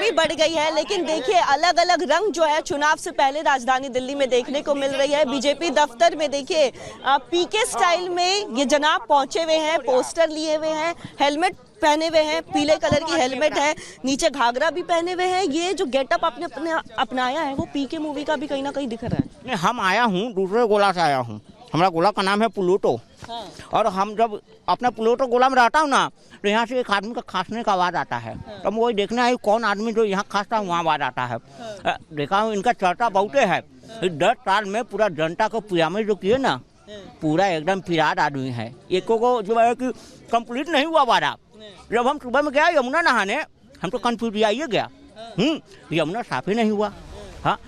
गर्मी बढ़ गई है, लेकिन देखिए अलग अलग रंग जो है चुनाव से पहले राजधानी दिल्ली में देखने को मिल रही है। बीजेपी दफ्तर में देखिए पीके स्टाइल में ये जनाब पहुंचे हुए हैं, पोस्टर लिए हुए हैं, हेलमेट पहने हुए हैं, पीले कलर की हेलमेट है, नीचे घाघरा भी पहने हुए हैं। ये जो गेटअप आपने अपनाया है वो पीके मूवी का भी कहीं ना कहीं दिख रहा है। नहीं, हम आया हूँ दूसरे गोला से आया हूँ। हमारा गोला का नाम है प्लूटो। हाँ। और हम जब अपना प्लूटो गोला में रहता हूँ ना, तो यहाँ से एक आदमी का खांसने का आवाज़ आता है। हाँ। तो हम वही देखने आए कौन आदमी जो यहाँ खांसता है वहाँ आवाज़ आता है। हाँ। देखा हूँ इनका चर्चा बहुत है। 10 साल में पूरा जनता को पिरामिड जो किए ना, पूरा एकदम फिराद आदमी है। एक को जो है कि कंप्लीट नहीं हुआ वादा। जब हम सुबह में गया यमुना नहाने, हम तो कंफ्यूज आइए गया। यमुना साफ ही नहीं हुआ। हाँ,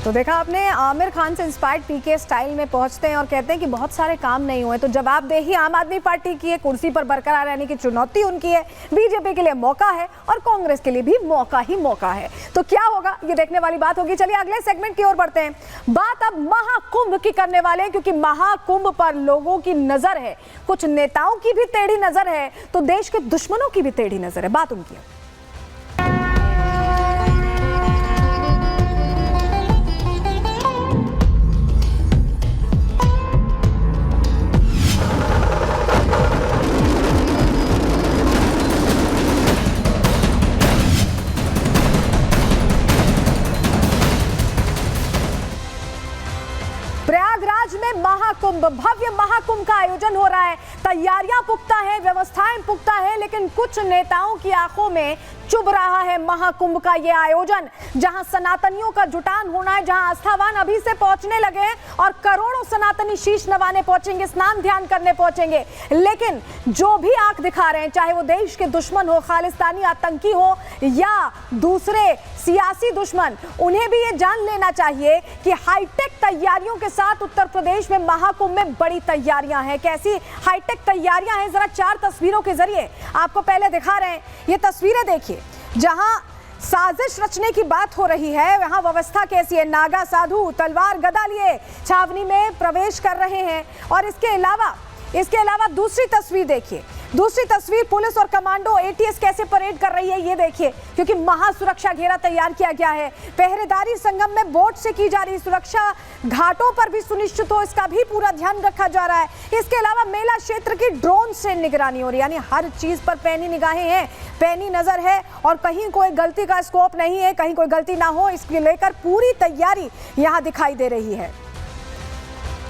तो देखा आपने, आमिर खान से इंस्पायर्ड पीके स्टाइल में पहुंचते हैं और कहते हैं कि बहुत सारे काम नहीं हुए। तो जवाबदेही आम आदमी पार्टी की है, कुर्सी पर बरकरार रहने की चुनौती उनकी है, बीजेपी के लिए मौका है और कांग्रेस के लिए भी मौका ही मौका है। तो क्या होगा ये देखने वाली बात होगी। चलिए अगले सेगमेंट की ओर बढ़ते हैं। बात अब महाकुंभ की करने वाले हैं, क्योंकि महाकुंभ पर लोगों की नजर है, कुछ नेताओं की भी टेढ़ी नजर है, तो देश के दुश्मनों की भी टेढ़ी नजर है। बात उनकी है। प्रयागराज में महाकुंभ, भव्य महाकुंभ का आयोजन हो रहा है। तैयारियां पुख्ता है, व्यवस्थाएं पुख्ता है, लेकिन कुछ नेताओं की आंखों में चुभ रहा है महाकुंभ का ये आयोजन, जहां सनातनियों का जुटान होना है, जहां आस्थावान अभी से पहुंचने लगे हैं और करोड़ों सनातनी शीश नवाने पहुंचेंगे, स्नान ध्यान करने पहुंचेंगे। लेकिन जो भी आंख दिखा रहे हैं, चाहे वो देश के दुश्मन हो, खालिस्तानी आतंकी हो या दूसरे सियासी दुश्मन, उन्हें भी ये जान लेना चाहिए कि हाईटेक तैयारियों के साथ उत्तर प्रदेश में महाकुंभ में बड़ी तैयारियां हैं। कैसी हाईटेक तैयारियां हैं, जरा 4 तस्वीरों के जरिए आपको पहले दिखा रहे हैं। ये तस्वीरें देखिए, जहां साजिश रचने की बात हो रही है, वहां व्यवस्था कैसी है। नागा साधु तलवार गदा लिए छावनी में प्रवेश कर रहे हैं। और इसके अलावा दूसरी तस्वीर देखिए, दूसरी तस्वीर पुलिस और कमांडो एटीएस कैसे परेड कर रही है ये देखिए, क्योंकि महासुरक्षा घेरा तैयार किया गया है। पहरेदारी संगम में बोट से की जा रही सुरक्षा घाटों पर भी सुनिश्चित हो, इसका भी पूरा ध्यान रखा जा रहा है। इसके अलावा मेला क्षेत्र की ड्रोन से निगरानी हो रही है, यानी हर चीज पर पैनी निगाहें हैं, पैनी नजर है और कहीं कोई गलती का स्कोप नहीं है, कहीं कोई गलती ना हो, इसको लेकर पूरी तैयारी यहां दिखाई दे रही है।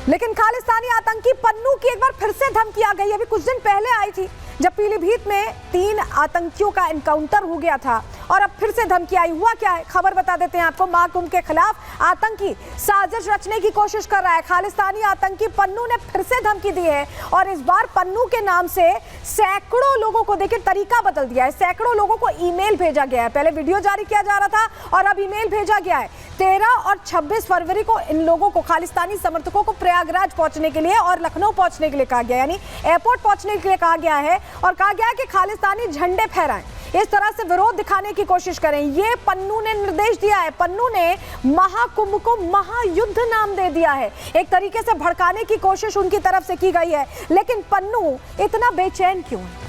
लेकिन खालिस्तानी आतंकी पन्नू की एक बार फिर से धमकी आ गई। अभी कुछ दिन पहले आई थी जब पीलीभीत में 3 आतंकियों का एनकाउंटर हो गया था और अब फिर से धमकी आई। हुआ क्या है, खबर बता देते हैं आपको। महाकुंभ के खिलाफ आतंकी साजिश रचने की कोशिश कर रहा है। खालिस्तानी आतंकी पन्नू ने फिर से धमकी दी है और इस बार पन्नू के नाम से सैकड़ों लोगों को, देखिए तरीका बदल दिया है, सैकड़ों लोगों को ईमेल भेजा गया है। पहले वीडियो जारी किया जा रहा था और अब ईमेल भेजा गया है। 13 और 26 फरवरी को इन लोगों को, खालिस्तानी समर्थकों को प्रयागराज पहुंचने के लिए और लखनऊ पहुंचने के लिए कहा गया, यानी एयरपोर्ट पहुंचने के लिए कहा गया है और कहा गया है कि खालिस्तानी झंडे फहराएं, इस तरह से विरोध दिखाने की कोशिश करें। ये पन्नू ने निर्देश दिया है। पन्नू ने महाकुंभ को महायुद्ध नाम दे दिया है। एक तरीके से भड़काने की कोशिश उनकी तरफ से की गई है। लेकिन पन्नू इतना बेचैन क्यों है?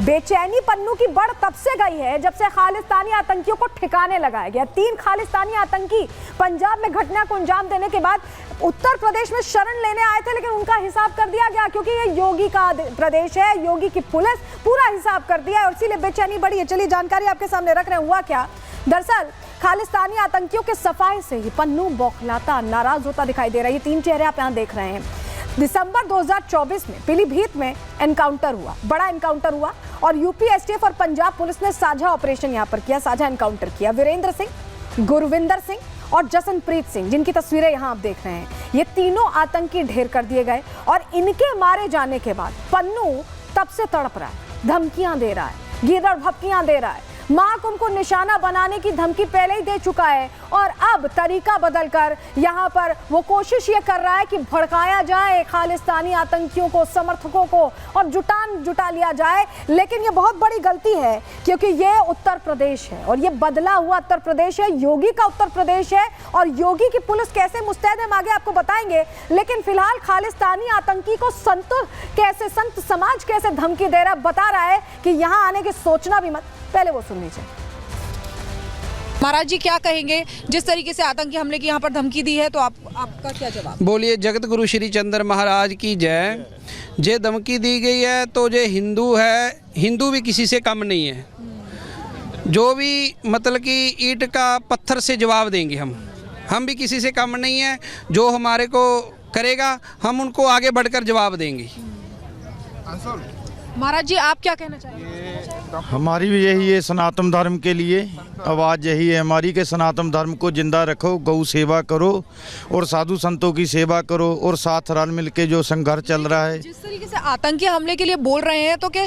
बेचैनी पन्नू की बढ़ तब से गई है जब से खालिस्तानी आतंकियों को ठिकाने लगाया गया। 3 खालिस्तानी आतंकी पंजाब में घटना को अंजाम देने के बाद उत्तर प्रदेश में शरण लेने आए थे, लेकिन उनका हिसाब कर दिया गया, क्योंकि ये योगी का प्रदेश है, योगी की पुलिस पूरा हिसाब कर दिया है और इसीलिए बेचैनी बढ़ी है। चलिए जानकारी आपके सामने रख रहे हैं। हुआ क्या, दरअसल खालिस्तानी आतंकियों के सफाए से ही पन्नू बौखलाता, नाराज होता दिखाई दे रहा है। ये 3 चेहरे आप यहाँ देख रहे हैं। दिसंबर 2024 में पीलीभीत में एनकाउंटर हुआ, बड़ा एनकाउंटर हुआ और यूपी एसटीएफ और पंजाब पुलिस ने साझा ऑपरेशन यहां पर किया, साझा एनकाउंटर किया। वीरेंद्र सिंह, गुरविंदर सिंह और जसनप्रीत सिंह, जिनकी तस्वीरें यहां आप देख रहे हैं, ये तीनों आतंकी ढेर कर दिए गए और इनके मारे जाने के बाद पन्नू तब से तड़प रहा है, धमकियां दे रहा है, गीदड़ भपकियां दे रहा है। महाकुंभ को निशाना बनाने की धमकी पहले ही दे चुका है और अब तरीका बदलकर यहां पर वो कोशिश ये कर रहा है कि भड़काया जाए खालिस्तानी आतंकियों को, समर्थकों को और जुटा लिया जाए। लेकिन ये बहुत बड़ी गलती है, क्योंकि ये उत्तर प्रदेश है और ये बदला हुआ उत्तर प्रदेश है, योगी का उत्तर प्रदेश है और योगी की पुलिस कैसे मुस्तैद है आगे आपको बताएंगे। लेकिन फिलहाल खालिस्तानी आतंकी को संत समाज कैसे धमकी दे रहा है, बता रहा है कि यहां आने की सोचना भी मत। पहले वो सुन लीजिए। महाराज जी क्या कहेंगे, जिस तरीके से आतंकी हमले की यहाँ पर धमकी दी है, तो आपका क्या जवाब? बोलिए जगत गुरु श्री चंद्र महाराज की जय। जे धमकी दी गई है तो जे हिंदू है, हिंदू भी किसी से कम नहीं है। जो भी मतलब कि ईंट का पत्थर से जवाब देंगे हम भी किसी से कम नहीं है। जो हमारे को करेगा हम उनको आगे बढ़कर जवाब देंगे। महाराज जी आप क्या कहना चाहेंगे? हमारी भी यही है सनातन धर्म के लिए आवाज़ यही है हमारी कि सनातन धर्म को जिंदा रखो, गौ सेवा करो और साधु संतों की सेवा करो और साथ रल मिल के जो संघर्ष चल रहा है। जिस तरीके से आतंकी हमले के लिए बोल रहे हैं, तो क्या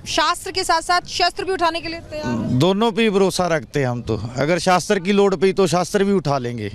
शास्त्र के साथ साथ शस्त्र भी उठाने के लिए तैयार हैं? दोनों पे भरोसा रखते हैं हम तो। अगर शास्त्र की लोड़ पई तो शास्त्र भी उठा लेंगे।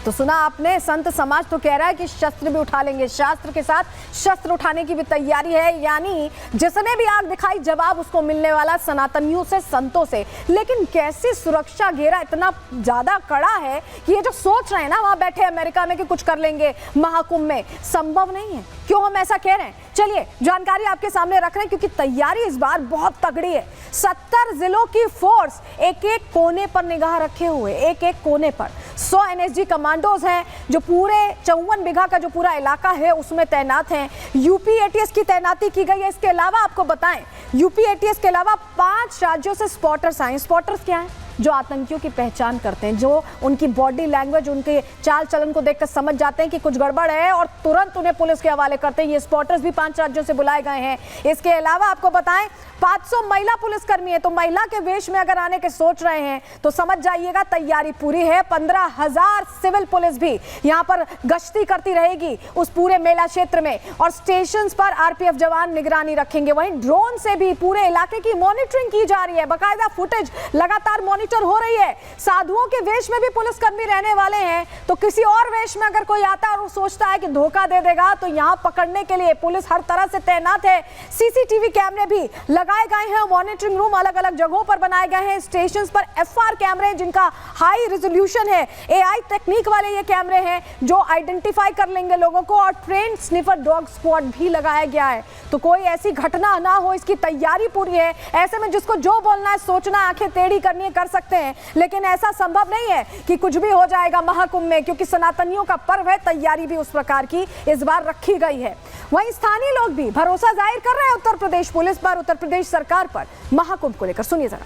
तो सुना आपने, संत समाज तो कह रहा है कि शस्त्र भी उठा लेंगे, शास्त्र के साथ शस्त्र उठाने की भी तैयारी है। यानी जिसने भी आग दिखाई जवाब उसको मिलने वाला सनातनियों से, संतों से। लेकिन कैसी सुरक्षा घेरा इतना ज्यादा कड़ा है कि ये जो सोच रहे हैं ना वहां बैठे अमेरिका में कि कुछ कर लेंगे महाकुंभ में, संभव नहीं है। क्यों हम ऐसा कह रहे हैं, चलिए जानकारी आपके सामने रख रहे हैं, क्योंकि तैयारी इस बार बहुत तगड़ी है। 70 जिलों की फोर्स एक एक कोने पर निगाह रखे हुए, एक एक कोने पर 100 NSG कमांडोज हैं जो पूरे 54 बीघा का जो पूरा इलाका है उसमें तैनात हैं। यूपी ATS की तैनाती की गई है। इसके अलावा आपको बताएं, यूपी ATS के अलावा 5 राज्यों से स्पॉटर्स आए। स्पॉटर्स क्या हैं? जो आतंकियों की पहचान करते हैं, जो उनकी बॉडी लैंग्वेज, उनके चाल चलन को देखकर समझ जाते हैं कि कुछ गड़बड़ है और तुरंत उन्हें पुलिस के हवाले करते हैं। ये स्पॉटर्स भी 5 राज्यों से बुलाए गए हैं। इसके अलावा आपको बताएं 500 महिला पुलिसकर्मी है, तो महिला के वेश में अगर आने के सोच रहे हैं तो समझ जाइएगा तैयारी पूरी है। 15,000 सिविल पुलिस भी यहाँ पर गश्ती करती रहेगी उस पूरे मेला क्षेत्र में, और स्टेशन पर RPF जवान निगरानी रखेंगे। वहीं ड्रोन से भी पूरे इलाके की मॉनिटरिंग की जा रही है, बाकायदा फुटेज लगातार मॉनिटर हो रही है। साधुओं के वेश में भी पुलिसकर्मी रहने वाले हैं, तो किसी और वेश में अगर कोई आता है और वो सोचता है कि धोखा दे देगा, तो यहाँ पकड़ने के लिए पुलिस हर तरह से तैनात है। CCTV कैमरे भी लगाए गए हैं, मॉनिटरिंग रूम अलग अलग जगहों पर बनाए गए हैं। स्टेशन पर FR कैमरे जिनका हाई रेजोल्यूशन है, AI टेक्निक वाले ये कैमरे हैं जो आइडेंटिफाई कर लेंगे लोगों को, और ट्रेन स्निफर डॉग स्क्वाड भी लगाया गया है। तो कोई ऐसी घटना ना हो, इसकी तैयारी पूरी है। ऐसे में जिसको जो बोलना है, सोचना, आंखें टेढ़ी करनी है, कर सकते हैं, लेकिन ऐसा संभव नहीं है कि कुछ भी हो जाएगा महाकुंभ में, क्योंकि सनातनियों का पर्व है। तैयारी भी उस प्रकार की इस बार रखी गई है। वहीं स्थानीय लोग भी भरोसा जाहिर कर रहे हैं उत्तर प्रदेश पुलिस पर, उत्तर प्रदेश सरकार पर महाकुंभ को लेकर। सुनिए जरा,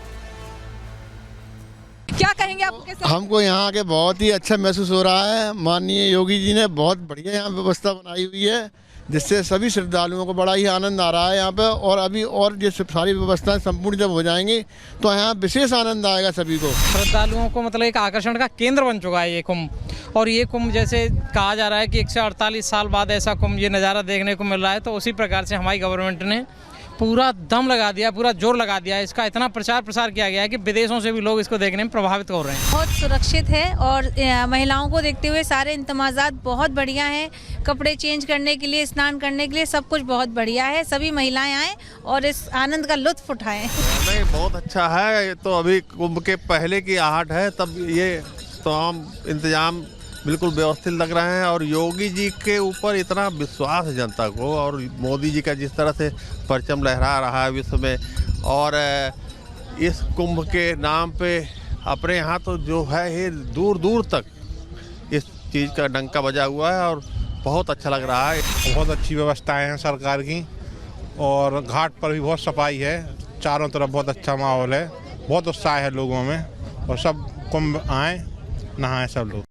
क्या कहेंगे आप? हमको यहाँ आके बहुत ही अच्छा महसूस हो रहा है। माननीय योगी जी ने बहुत बढ़िया यहाँ व्यवस्था बनाई हुई है, जिससे सभी श्रद्धालुओं को बड़ा ही आनंद आ रहा है यहाँ पे। और अभी और ये सारी व्यवस्थाएं संपूर्ण जब हो जाएंगी तो यहाँ विशेष आनंद आएगा सभी को। श्रद्धालुओं को मतलब एक आकर्षण का केंद्र बन चुका है ये कुंभ। और ये कुंभ जैसे कहा जा रहा है कि 148 साल बाद ऐसा कुंभ ये नज़ारा देखने को मिल रहा है, तो उसी प्रकार से हमारी गवर्नमेंट ने पूरा दम लगा दिया, पूरा जोर लगा दिया है। इसका इतना प्रचार प्रसार किया गया है कि विदेशों से भी लोग इसको देखने में प्रभावित हो रहे हैं। बहुत सुरक्षित है और महिलाओं को देखते हुए सारे इंतजामात बहुत बढ़िया हैं। कपड़े चेंज करने के लिए, स्नान करने के लिए सब कुछ बहुत बढ़िया है। सभी महिलाएं आएँ और इस आनंद का लुत्फ उठाएं। नहीं, बहुत अच्छा है। तो अभी कुंभ के पहले की आहट है, तब ये तमाम इंतजाम बिल्कुल व्यवस्थित लग रहे हैं। और योगी जी के ऊपर इतना विश्वास है जनता को, और मोदी जी का जिस तरह से परचम लहरा रहा है विश्व में, और इस कुंभ के नाम पे अपने यहाँ तो जो है ये दूर दूर तक इस चीज़ का डंका बजा हुआ है, और बहुत अच्छा लग रहा है। बहुत अच्छी व्यवस्थाएं हैं सरकार की, और घाट पर भी बहुत सफाई है, चारों तरफ बहुत अच्छा माहौल है, बहुत उत्साह है लोगों में, और सब कुंभ आए, नहाएं सब लोग।